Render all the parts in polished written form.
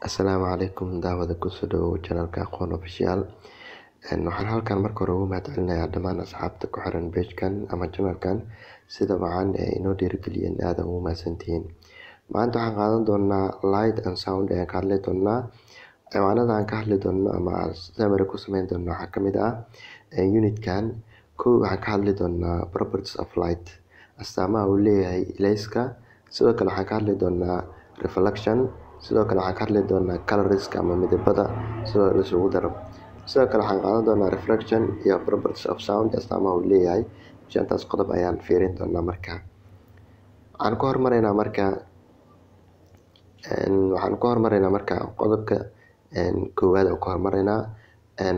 Asalaamu calaykum daawada ku soo dhawow channelka Aqoon Official. Waxaan halkan marka hore ugu mahadcelinayaa dhammaan asxaabta ku xiran page-kan ama channelkan sida wacan ee inoo dhiirigeliyeen aad ugu mahadsantihiin. Maanta waxaan qaadan doonaa light and sound ee ka hadli doonaa ciwaanada aan ka hadli doono ama summary ku sameyn doono waxaa ka mid ah unitkan waxaan ka hadli doonaa properties of light, astaamaha uu leeyahay ilayska. Sidoo kale waxaan ka hadli doonaa reflection. Sidoo kale waxaan ka hadli doonaa colors ama midabada sidoo la isugu daro. Sidoo kale waxaan qaadan doonaa reflection iyo properties of sound, astaamaha uu leeyahay. Shantaas qodob ayaan fiirin doonaa markaa. Waxaan ku hormaraynaa markaa qodobka koowaad oo ku hormaraynaa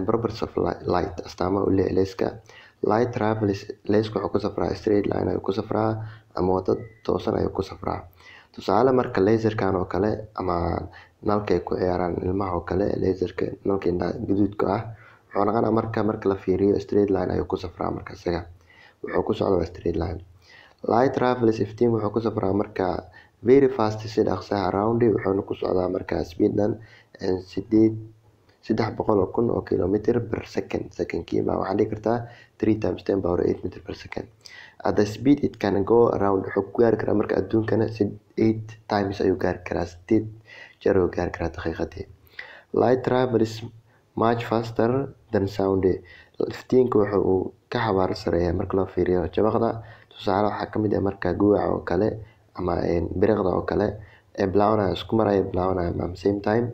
properties of light, astaamaha uu leeyahay ilayska. Light travels, ilayska wuxuu ku safraa straight line ayuu ku safraa ama waddo toosan ayuu ku safraa. Tusaale marka laserkan oo kale ama nalka ay ku ciyaaraan ilmaha oo kale, laserka nalka gaduudka ah wuxuu noqonaa marka la fiiriyo straight line ayuu ku safraa marka isaga wuxuu ku socdaa straight line. Light travels, iftiin wuxuu ku safraa marka very fast si dhaqso ah around wuxuuna ku socdaa marka speed dhan 300,000 oo kilometer per second. Secondkiiba waxaan dhihi kartaa 3 times 10 power 8 meter per second. At the speed it can go around wuxuu ku gaari karaa marka adduunkana 8 times ayuu gaari karaa, 8 jeer ayuu gaari karaa daqiiqadii. Light travels much faster than sound, iftiinka wuxuu ka xawaare sareeyaa marka loo fiiriyo shabaqda. Tusaale waxaa ka mid ah marka guwaca oo kale ama biriqda oo kale ee bilaabanaya isku mar ay bilaabanayaan at the same time,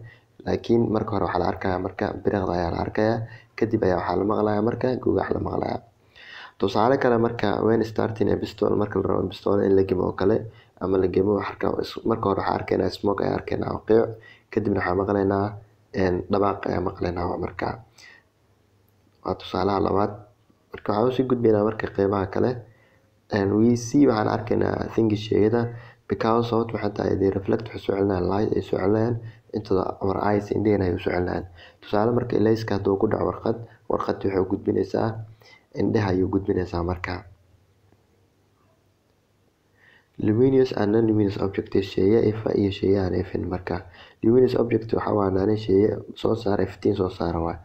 laakiin marka hore waxaa la arkayaa marka biriqda ayaa la arkayaa, kadib ayaa waxaa la maqlayaa marka guwaca la maqlayaa. Tusaale kale marka when starting a pistol, marka la rabo pistol in la gemo oo kale ama la gemo marka hore waxaa arkaynaa smoke ayaa arkaynaa oo qiic, kadibna waxaa maqlaynaa dhawaaq ayaa maqlaynaa marka. Waa tusaalaha labaad. Marka waxaan usii gudbaynaa marka qeybaha kale. We see waxaan arkaynaa things shayada because of waxay tahay they reflect waxay soo celinayaan light ay soo celinayaan into our eyes, indhaheenna ay soo celinayaan. Tusaale marka ilayska hadduu ku dhaco warqad waxay gudbinaysaa indhaha ayuu gudbinaysaa marka. Luminous and non-luminous objects, shayga ifa iyo shayga aan ifin marka. Luminous object waxaa waa shayga soo saara iftiin soo saara waa.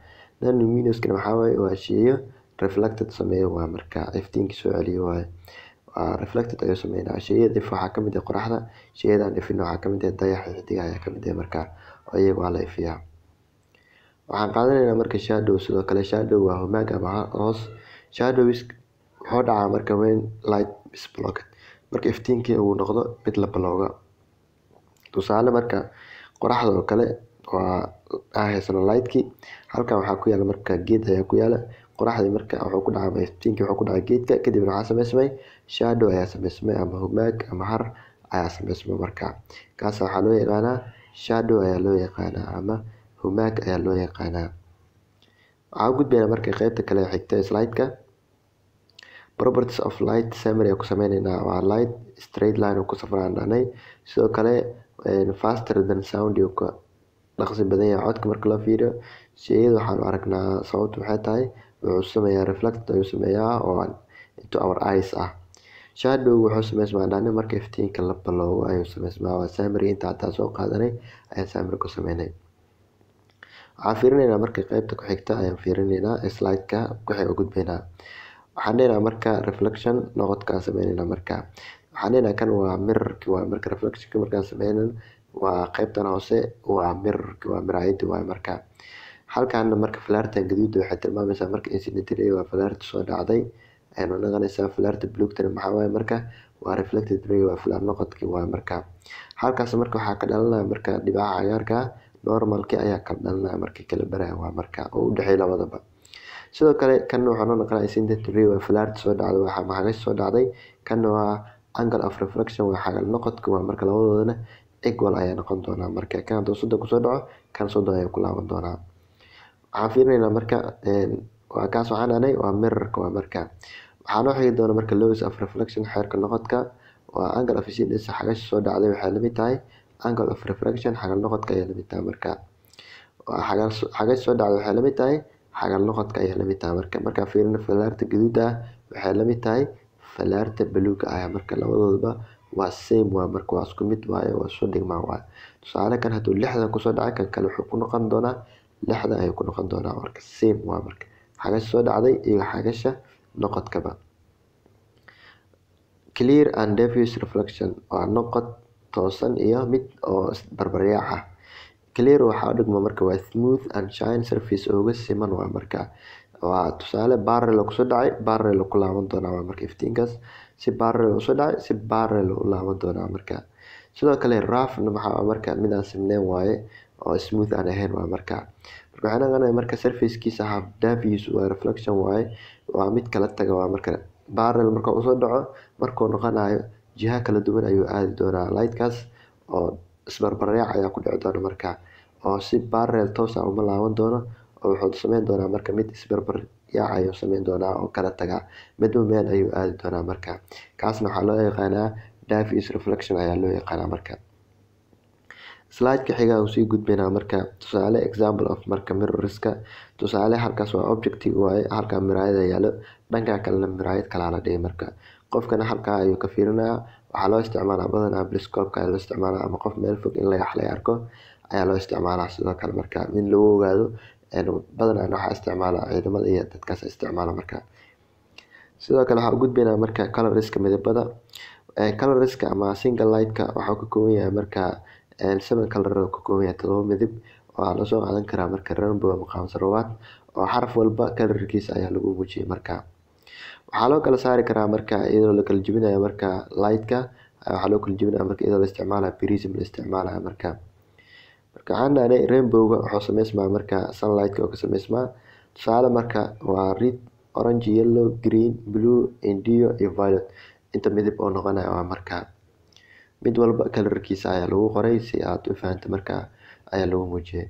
Non-luminous kana waa shayga reflected sameeyo waa marka iftiinka soo celiyo waa reflected ayuu sameynaa. Shayga ifa waxaa ka mid ah qoraxda, shayga aan ifin waxaa ka mid ah dayaxa, xidigaha ayaa ka mid ah marka oo iyaga waa la ifiyaa. Waxaan qaadanaynaa marka shadow. Sidoo kale shadow waa humaag ama hoos. Shadow wuxuu dhacaa marka when light is blocked, marka iftiinkii uu noqdo mid la balooga. Tusaale marka qoraxda oo kale waa haysana lightkii, halkan waxaa ku yaala marka geed ayaa ku yaala. Qoraxdii marka wuxuu ku dhacaa iftiinkii wuxuu ku dhacaa geedka, kadibna waxaa sameysmay shadow ayaa sameysmay ama humaag ama har ayaa sameysmay marka. Kaas waxaa loo yaqaanaa shadow ayaa loo yaqaanaa ama humaag ayaa loo yaqaanaa. Waxaan u gudbaynaa marka qaybta kale ee xigta slide-ka. Properties of light summary ku sameynaynaa. Waa light straight line oo ku safraan dhanay. Sidoo kale faster than sound oo ka dhaqso badan yahay codka marka la fiiriyo. Shayada waxaan aragnaa sababtu waxay tahay wuxuu sameeyaa reflect ayuu sameeyaa oo into our eyes ah. Shadow wuxuu sameysmaa dhanay marka iftiinka la baloogo ayuu sameysmaa. Waa summary inta hadda soo qaadanay ayaan summary ku sameynay. Waxaan fiirinaynaa marka qaybta ku xigta ayaan fiirinaynaa slide-ka ku xig u gudbaynaa. Waxaan dheeraa marka reflection noqodka sameynaynaa marka. Waxaan dheeraa kan waa mirror-ki waa marka reflection marka sameynan waa qaybtan hoose waa mirror-ki waa miraayadii waa marka. Halkan marka falaartan gaduudda waxay tilmaamaysaa marka incident ray waa falaarta soo dhacday. Aynu naqanaysaa falaarta blue-tan maxaa waaye marka waa reflected ray waa falaar noqodki waa marka. Halkaas marka waxaa ka dhalanaya marka dhibaca cagaarka normalki ayaa ka dhalanaya marka kala baraya waa marka oo u dhaxay labadaba. Sidoo kale kan wuxuu noqonayaa incident ray waa falaarta soo dhacday waxa maxaa soo dhacday. Kan waa angle of reflection waa xagal noqodka waa marka labadoodana equal ayaa noqon doonaa marka kan hadduu 30 ku soo dhaco kan 30 ayaa ku laaban doonaa. Waxaan fiirinaynaa marka waa kaas waxaan aanay waa mirror-ka waa marka. Waxaan noo xigi doonaa marka laws of reflection xeerka noqodka waa angle of incidence xagasha soo dhacday waxay la mid tahay angle of reflection xagal noqodka ayaa la mid tahay marka. Xagasha soo dhacday waxay la mid tahay xagal noqodka ayaa la mid tahay marka. Marka fiirino falaarta gaduudda waxay la mid tahay falaarta buluugga ah marka labadoodaba waa same waa marka waa isku mid waaye waa soo dhigmaan waaye. Tusaale kan haduu 60 kusoo dhacay kan kale wuxuu ku noqon doonaa 60 ayuu ku noqon doonaa marka same waa marka xagasha soo dhacday iyo xagasha noqodkaba. Clear and diffuse reflection waa noqod toosan iyo mid oo barbariyaac ah. Clear waxa dhigmo marka waa smooth and shine surface uga siman waa marka waa tusaale barrel ku soo dhacay barrel ku laaban doonaa waa marka iftiinkaas si barrel u soo dhacay si barrel u laaban doonaa marka. Sidoo kale rough waxa marka mid aan simneen waaye oo smooth aan ahayn waa marka waxaan ogaanay marka surface kiisa half diffuse waa reflection waaye waa mid kala taga waa marka barrel marka uu soo dhaco markuu noqonayo jiha kala duwan ayuu aadi doonaa lightkaas oo isbarbariyaac ayaa ku dhici doona marka oo si barrel toos ah uma laaban doono oo wuxuu sameyn doonaa marka mid isbarbariyaac ayuu sameyn doonaa oo kala taga midba meel ayuu aadi doonaa marka kaasna waxaa loo yaqaanaa diffuse reflection ayaa loo yaqaanaa marka. Slide ka xiga uu sii gudbinaa marka tusaale example of marka mirrorska tusaale halkaas waa objective waaye halka miraayada yaalo dhanka kalena miraayad kala la dhigay marka qofkana halka ayuu ka fiirinayaa waxaa loo isticmaalaa badanaa telescope-ka loo isticmaalaa ama qof meel fog in la arko ayaa loo isticmaalaa sidoo kale marka in lagu ogaado badanaa waxa isticmaala ciidamada iyo dadkaas isticmaala marka. Sidoo kale waxa gudbinaa marka coloriska midabada coloriska ama single light-ka waxa ka kooban yahay marka 7 color oo ka kooban yahay 7 midab oo la soo qaadan karaa marka rainbow ama qaamsarawaad oo xaraf walba colorkiisa ayaa lagu muujiyay marka. Waxaa loo kala saari karaa marka iyadoo la kala jebinayo marka light-ka waxaa loo kala jebinayaa marka iyadoo la isticmaalayo prism la isticmaalayo marka aan rainbow-ga wuxuu sameysmaa marka sunlight-ka oo ka sameysmaa tusaale marka waa red orange yellow green blue indigo iyo violet inta midab oo noqonayo waa marka mid walba colorkiisa ayaa lagu qoray si aad u fahanto marka ayaa lagu muujiyay.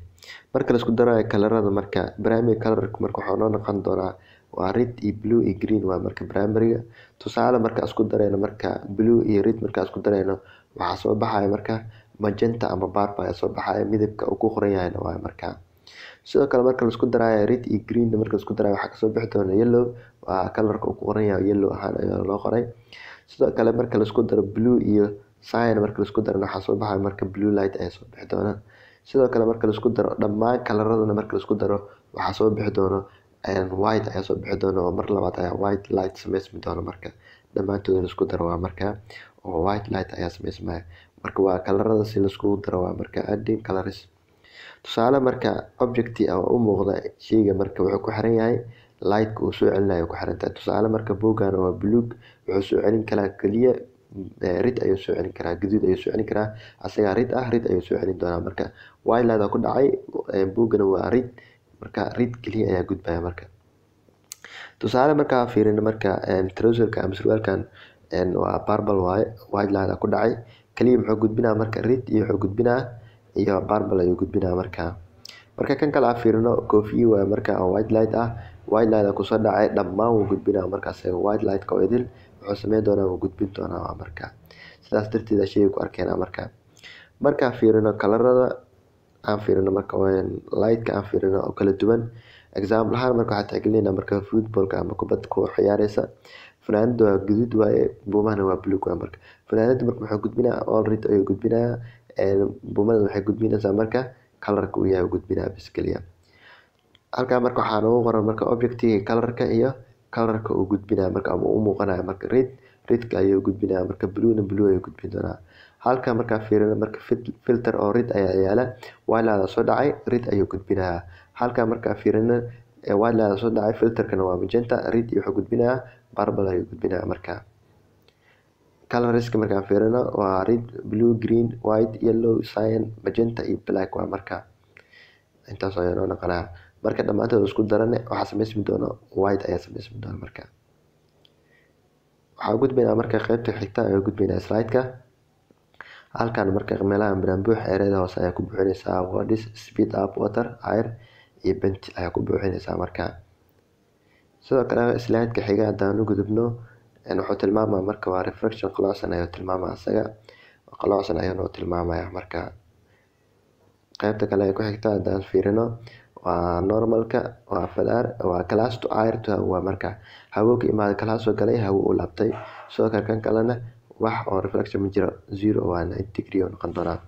Marka la isku darayo colorada marka primary color marka wuxuu noqon doonaa waa red iyo blue iyo green waa marka primary-ga. Tusaale marka isku darayno marka blue iyo red marka isku darayno waxa soo baxaya marka magenta ama purple ayaa soo baxaya midabka uu ku qoran yahay waa marka. Sidoo kale marka la isku darayo red iyo green marka la isku darayo waxa ka soo bixi doona yellow waa colorka uu ku qoran yahay yellow ahaan ayaa loo qoray. Sidoo kale marka la isku daro blue iyo cyan marka la isku daro waxa soo baxaya marka blue light ayaa soo bixi doona. Sidoo kale marka la isku daro dhammaan coloradana marka la isku daro waxa soo bixi doona white ayaa soo bixi doona oo mar labaad ayaa white light sameysmi doona marka dhamaantood la isku daro waa marka oo white light ayaa sameysmaya marka waa colorada si la isku daro waa marka adding colors. Tusaale marka object u muuqda sheyga marka wuxuu ku xiran yahay light-ka uu soo celinayo ku xiran tahay. Tusaale marka buugan waa blue wuxuu soo celin karaa kaliya red ayuu soo celin karaa gaduud ayuu soo celin karaa asaga red ayuu soo celin doonaa marka white light ku dhacay buugana waa red marka red kaliya ayaa gudbaya marka. Tusaale marka fiirino marka trouser-ka ama surwaalkan waa purple waaye white light ku dhacay kaliya muxuu gudbinaa marka red iyo wuxuu gudbinaa iyo purple ayuu gudbinaa marka. Marka kan kale fiirino coffee waa marka white light ku soo dhacay dhammaan uu gudbinaa marka asaga white light-ka oo idil wuxuu sameyn doonaa uu gudbin doonaa marka sidaas darteed sheyga ku arkeena marka fiirino colorada aan fiirino marka light-ka aan fiirino oo kala duwan example ahaan marka waxa tixgelinayna marka football-ka ama kubadda ku ciyaaraysa fanaanadu waa gaduud waaye buumahana waa blue waa marka fanaanadu marka wuxuu gudbinaa all red ayuu gudbinaa buumada waxay gudbinaysaa marka colorka uu yahay gudbinaa bis kaliya. Halka marka waxaa lagu qoran marka object-iga colorka iyo colorka uu gudbinaa marka ama uu muuqanayo marka red-ka ayuu gudbinaa marka blue-na blue ayuu gudbin doonaa. Halka marka fiirino marka filter oo red ayaa yaala white light soo dhacay red ayuu gudbinaa. Halka marka fiirino white light soo dhacay filter-kana waa magenta red wuxuu gudbinaa purple ayuu gudbinaa marka. Coloriska marka fiirino waa red blue green white yellow cyan magenta iyo black waa marka intaas ayaa noqonaa marka dhamaantood isku darane waxa sameysmi doona white ayaa sameysmi doona marka. Waxa gudbinaa marka qaybta xigta ayaa gudbinaa slide-ka halkan marka meelaha buux eerada hoose ayaa ku buuxinaysaa words speed up water air iyo paint ayaa ku buuxinaysaa marka. Sidoo kale slide-ka xiga hadaan u gudubno wuxuu tilmaamaa marka waa reflection qaloocan ayuu tilmaamaa asaga qaloocan ayuu tilmaamaya marka. Qaybta kale ee ku xigta hadaan fiirino waa normalka waa falaar waa class to air to waa marka hawo ka imaado class oo galay hawo u laabtay sidoo kale kan kalena wax oo reflection ma jiro 0 waa 90 degree oo noqon doonaa.